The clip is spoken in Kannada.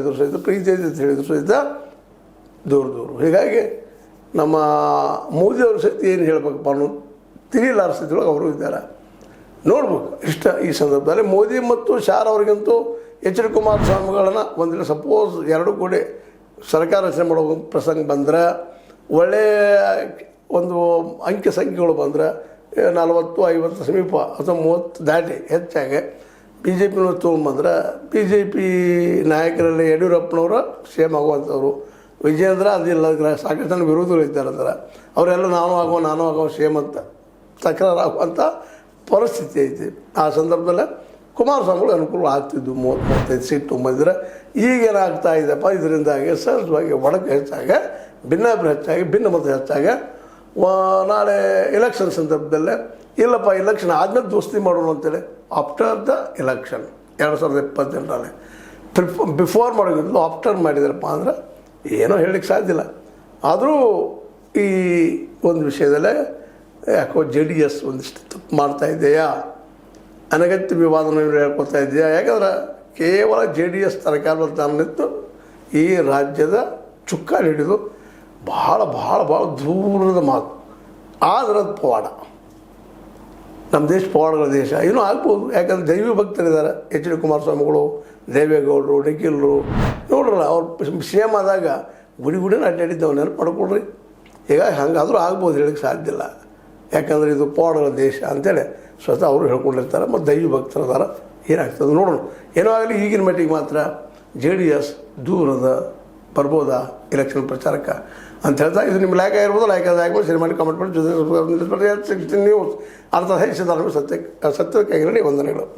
ಹೇಳಿದ್ರು ಸಹಿತ, ಪ್ರೀತಿ ಐತೆ ಅಂತ ಹೇಳಿದ್ರು ಸಹಿತ ದೂರ. ಹೀಗಾಗಿ ನಮ್ಮ ಮೋದಿಯವ್ರ ಸಹಿತ ಏನು ಹೇಳ್ಬೇಕಪ್ಪ ಅನ್ನೋದು ತಿಳಿಲಾರ ಸ್ಥಿತಿಯೊಳಗೆ ಅವರು ಇದ್ದಾರೆ. ನೋಡ್ಬೇಕು ಇಷ್ಟ ಈ ಸಂದರ್ಭದಲ್ಲಿ ಮೋದಿ ಮತ್ತು ಶಾರ್ ಅವರಿಗಂತೂ ಎಚ್ ಡಿ ಕುಮಾರಸ್ವಾಮಿಗಳನ್ನ ಒಂದಿನ ಸಪೋಸ್ ಎರಡೂ ಕೂಡಿ ಸರ್ಕಾರ ರಚನೆ ಮಾಡೋ ಪ್ರಸಂಗ ಬಂದ್ರೆ, ಒಳ್ಳೆಯ ಒಂದು ಅಂಕಿ ಸಂಖ್ಯೆಗಳು ಬಂದರೆ 40-50 ಸಮೀಪ ಅಥವಾ 30 ದಾಟಿ ಹೆಚ್ಚಾಗಿ ಬಿ ಜೆ ಪಿನವ್ರು ತೊಗೊಂಡ್ಬಂದ್ರೆ, ಬಿ ಜೆ ಪಿ ನಾಯಕರಲ್ಲಿ ಯಡಿಯೂರಪ್ಪನವರು ಸೇಮ್ ಆಗುವಂಥವ್ರು, ವಿಜೇಂದ್ರ ಅದಿಲ್ಲ, ಸಾಕಷ್ಟು ಜನ ವಿರೋಧಿಗಳು ಇದ್ದಾರೆ ಅಂದ್ರೆ ಅವರೆಲ್ಲ ನಾನು ಆಗೋ ಸೇಮ್ ಅಂತ ತಕರಾರಾಗುವಂಥ ಪರಿಸ್ಥಿತಿ ಐತಿ. ಆ ಸಂದರ್ಭದಲ್ಲಿ ಕುಮಾರಸ್ವಾಮಿಗಳು ಅನುಕೂಲ ಆಗ್ತಿದ್ದು 30-35 ಸೀಟ್ ತೊಗೊಂಬಂದಿದ್ರೆ. ಈಗೇನಾಗ್ತಾ ಇದೆಯಪ್ಪ, ಇದರಿಂದಾಗಿ ಸಹಜವಾಗಿ ಒಡಕು ಹೆಚ್ಚಾಗಿ, ಭಿನ್ನಾಭಿಪ್ರಾಯ ಹೆಚ್ಚಾಗಿ, ಭಿನ್ನಮತ ಹೆಚ್ಚಾಗಿ ನಾಳೆ ಎಲೆಕ್ಷನ್ ಸಂದರ್ಭದಲ್ಲೇ ಇಲ್ಲಪ್ಪ ಎಲೆಕ್ಷನ್ ಆದಮೇಲೆ ದೋಸ್ತಿ ಮಾಡೋಣ ಅಂತೇಳಿ ಆಫ್ಟರ್ ದ ಎಲೆಕ್ಷನ್ 2028ರಲ್ಲಿ ಬಿಫೋರ್ ಮಾಡೋದು ಆಫ್ಟರ್ ಮಾಡಿದಾರಪ್ಪ ಅಂದ್ರೆ ಏನೋ ಹೇಳಲಿಕ್ಕೆ ಸಾಧ್ಯ ಇಲ್ಲ. ಆದರೂ ಈ ಒಂದು ವಿಷಯದಲ್ಲೇ ಯಾಕೋ JDS ಒಂದಿಷ್ಟು ತಪ್ಪು ಮಾಡ್ತಾ ಇದೆಯಾ, ಅನಗತ್ಯ ವಿವಾದನ ಹೇಳ್ಕೊತಾ ಇದೆಯಾ. ಯಾಕಂದ್ರೆ ಕೇವಲ JDS ಸರ್ಕಾರದ ತಾನಿತ್ತು ಈ ರಾಜ್ಯದ ಚುಕ್ಕಾಣಿ ಹಿಡಿದು ಭಾಳ ದೂರದ ಮಾತು. ಆದರೆ ಅದು ಪವಾಡ, ನಮ್ಮ ದೇಶ ಪವಾಡಗಳ ದೇಶ ಇನ್ನೂ ಆಗ್ಬೋದು. ಯಾಕಂದರೆ ದೈವಿ ಭಕ್ತರಿದ್ದಾರೆ ಎಚ್ ಡಿ ಕುಮಾರಸ್ವಾಮಿಗಳು, ದೇವೇಗೌಡರು, ನಿಖಿಲ್ರು ನೋಡ್ರಲ್ಲ. ಅವ್ರು ಸೇಮ್ ಆದಾಗ ಗುಡಿನ ಅಡ್ಡಾಡಿದ್ದವು ನೆನಪು ಮಾಡ್ಕೊಳ್ರಿ. ಈಗ ಹಂಗಾದರೂ ಆಗ್ಬೋದು, ಹೇಳಕ್ಕೆ ಸಾಧ್ಯ ಇಲ್ಲ. ಯಾಕಂದರೆ ಇದು ಪವಾಡಗಳ ದೇಶ ಅಂತೇಳಿ ಸ್ವತಃ ಅವರು ಹೇಳ್ಕೊಂಡಿರ್ತಾರೆ. ಮತ್ತು ದೈವಿ ಭಕ್ತರದಾರ, ಏನಾಗ್ತದೆ ನೋಡೋಣ. ಏನೋ ಆಗಲಿ ಈಗಿನ ಮಟ್ಟಿಗೆ ಮಾತ್ರ JDS ದೂರದ ಬರ್ಬೋದಾ ಎಲೆಕ್ಷನ್ ಪ್ರಚಾರಕ್ಕೆ ಅಂತ ಹೇಳ್ತಾ, ಇದು ನಿಮ್ಮ ಲೈಕ್ ಆಗಿರ್ಬೋದು. ಲೈಕ್ ಆಗ್ಬೋದು, ಶೇರ್ ಮಾಡಿ, ಕಾಮೆಂಟ್ ಮಾಡಿ. ಜೊತೆ ನ್ಯೂಸ್ ಅರ್ಥ ಸತ್ಯಕ್ಕಾಗಿ ವಂದನೆಗಳು.